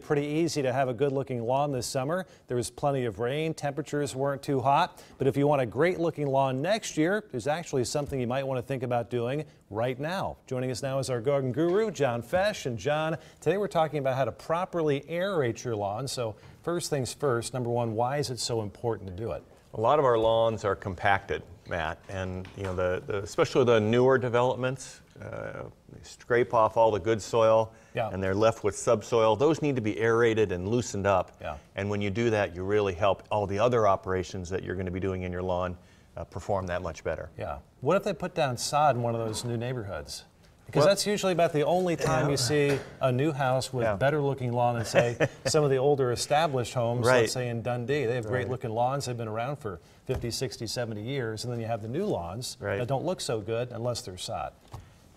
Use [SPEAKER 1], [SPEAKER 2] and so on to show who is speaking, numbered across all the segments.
[SPEAKER 1] pretty easy to have a good-looking lawn this summer. There was plenty of rain, temperatures weren't too hot, but if you want a great-looking lawn next year, there's actually something you might want to think about doing right now. Joining us now is our garden guru, John Fech. And John, today we're talking about how to properly aerate your lawn. So first things first, number one, why is it so important to do it?
[SPEAKER 2] A lot of our lawns are compacted, Matt, and you know especially the newer developments, they scrape off all the good soil, and they're left with subsoil. Those need to be aerated and loosened up, and when you do that, you really help all the other operations that you're going to be doing in your lawn perform that much better. Yeah.
[SPEAKER 1] What if they put down sod in one of those new neighborhoods? Because that's usually about the only time you see a new house with better looking lawn than, say, some of the older established homes, let's say in Dundee. They have great looking lawns. They've been around for 50, 60, 70 years. And then you have the new lawns that don't look so good unless they're sod.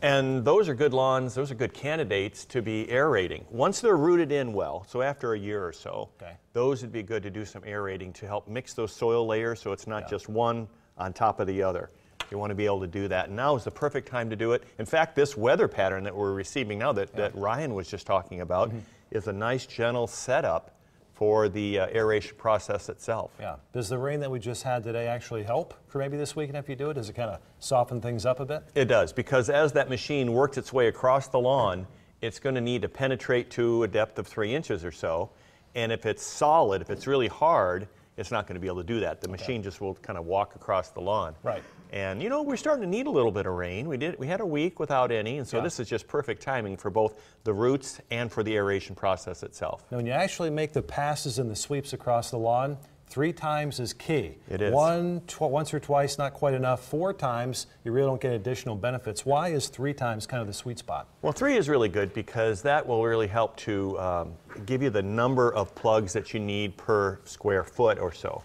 [SPEAKER 2] And those are good lawns. Those are good candidates to be aerating. Once they're rooted in well, so after a year or so, those would be good to do some aerating to help mix those soil layers so it's not just one on top of the other. You want to be able to do that. And now is the perfect time to do it. In fact, this weather pattern that we're receiving now that Ryan was just talking about is a nice, gentle setup for the aeration process itself.
[SPEAKER 1] Yeah. Does the rain that we just had today actually help for maybe this weekend if you do it? Does it kind of soften things up a bit?
[SPEAKER 2] It does, because as that machine works its way across the lawn, it's going to need to penetrate to a depth of 3 inches or so. And if it's solid, if it's really hard, it's not going to be able to do that. The machine just will kind of walk across the lawn.
[SPEAKER 1] Right.
[SPEAKER 2] And you know, we're starting to need a little bit of rain. We had a week without any, and so this is just perfect timing for both the roots and for the aeration process itself.
[SPEAKER 1] Now, when you actually make the passes and the sweeps across the lawn, 3 times is key.
[SPEAKER 2] It is.
[SPEAKER 1] Once or twice, not quite enough. 4 times, you really don't get additional benefits. Why is 3 times kind of the sweet spot?
[SPEAKER 2] Well, 3 is really good because that will really help to give you the number of plugs that you need per square foot or so.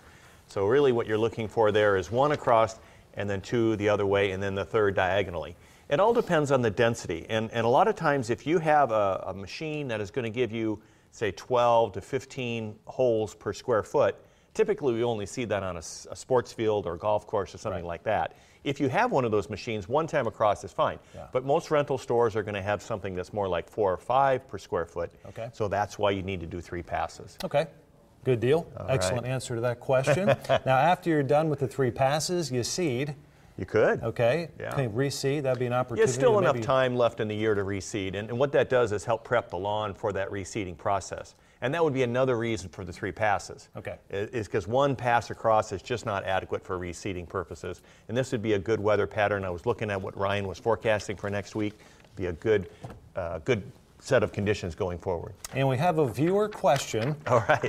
[SPEAKER 2] So really what you're looking for there is 1 across and then 2 the other way, and then the 3rd diagonally. It all depends on the density. And a lot of times if you have a machine that is going to give you, say, 12 to 15 holes per square foot, typically we only see that on a sports field or golf course or something like that. If you have one of those machines, 1 time across is fine. But most rental stores are going to have something that's more like 4 or 5 per square foot. So that's why you need to do 3 passes.
[SPEAKER 1] Okay. Good deal. Excellent answer to that question. Now, after you're done with the 3 passes, you seed.
[SPEAKER 2] You could.
[SPEAKER 1] Okay. Can you reseed? That'd be an opportunity.
[SPEAKER 2] There's still enough time left in the year to reseed. And what that does is help prep the lawn for that reseeding process. And that would be another reason for the 3 passes. Is because 1 pass across is just not adequate for reseeding purposes. And this would be a good weather pattern. I was looking at what Ryan was forecasting for next week. Be a good set of conditions going forward.
[SPEAKER 1] And we have a viewer question.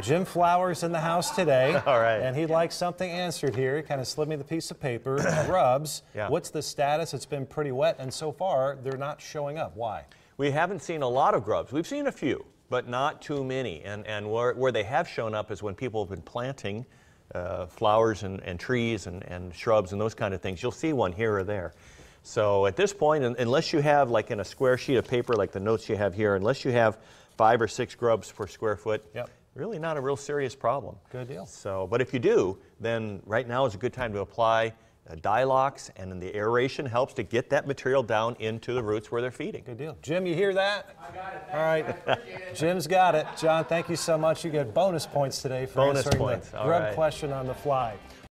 [SPEAKER 1] Jim Flowers in the house today. And he'd like something answered here. He kind of slid me the piece of paper. Grubs. What's the status? It's been pretty wet, and so far they're not showing up. Why?
[SPEAKER 2] We haven't seen a lot of grubs. We've seen a few, but not too many. And where they have shown up is when people have been planting flowers and trees and shrubs and those kind of things. You'll see one here or there. So at this point, unless you have, like in a square sheet of paper like the notes you have here, unless you have 5 or 6 grubs per square foot, really not a real serious problem.
[SPEAKER 1] Good deal.
[SPEAKER 2] So, but if you do, then right now is a good time to apply Dilox, and then the aeration helps to get that material down into the roots where they're feeding.
[SPEAKER 1] Good deal. Jim, you hear that?
[SPEAKER 3] I got it.
[SPEAKER 1] All right. Jim's got it. John, thank you so much. You get bonus points today for answering the grub question on the fly.